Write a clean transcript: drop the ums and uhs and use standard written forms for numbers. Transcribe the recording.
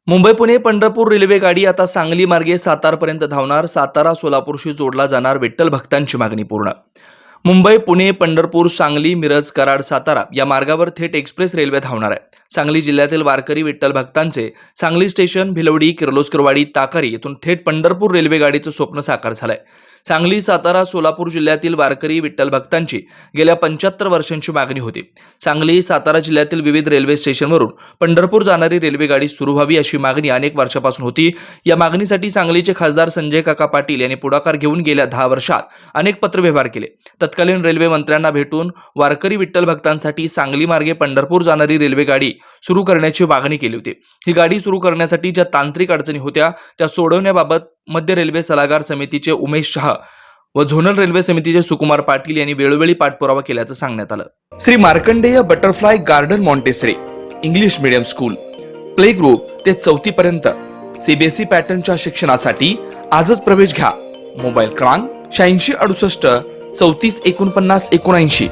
Mumbai Pune Pandharpur railway गाडी आता सांगली मार्गे सातारपर्यंत धावणार. सातारा सोलापूरशी जोडला जाणार. विठ्ठल भक्तांची मागणी पूर्ण. मुंबई पुणे पंढरपूर सांगली मिरज कराड सातारा या मार्गावर थेट एक्सप्रेस रेल्वे धावणार आहे. सांगली जिल्ह्यातील वारकरी विठ्ठल भक्तांचे सांगली स्टेशन, भिलवडी, किर्लोस्करवाडी, ताकारी येथून थेट पंढरपूर रेल्वे गाडीचं स्वप्न साकार झालंय. सांगली, सातारा, सोलापूर जिल्ह्यातील वारकरी विठ्ठल भक्तांची गेल्या 75 वर्षांची मागणी होती. सांगली, सातारा जिल्ह्यातील विविध रेल्वे स्टेशनवरून पंढरपूर जाणारी रेल्वे गाडी सुरू व्हावी अशी मागणी अनेक वर्षापासून होती. या मागणीसाठी सांगलीचे खासदार संजय काका पाटील यांनी पुढाकार घेऊन गेल्या 10 वर्षात अनेक पत्रव्यवहार केले. तत्कालीन रेल्वे मंत्र्यांना भेटून वारकरी विठ्ठल भक्तांसाठी सांगली मार्गे पंढरपूर जाणारी रेल्वे गाडी सुरू करण्याची मागणी केली होती. ही गाडी सुरू करण्यासाठी ज्या तांत्रिक अडचणी होत्या त्या सोडवण्याबाबत मध्य रेल्वे सल्लागार समितीचे उमेश शहा व झोनल रेल्वे समितीचे सुकुमार पाटील यांनी वेळोवेळी पाठपुरावा केल्याचं सांगण्यात आलं. Shri Markandeya butterfly garden Montessori English medium school, play group ते 4थी पर्यंत सीबीएसई पॅटर्नच्या शिक्षणासाठी आजच प्रवेश घ्या. मोबाईल क्रमांक 8668 34 49 79.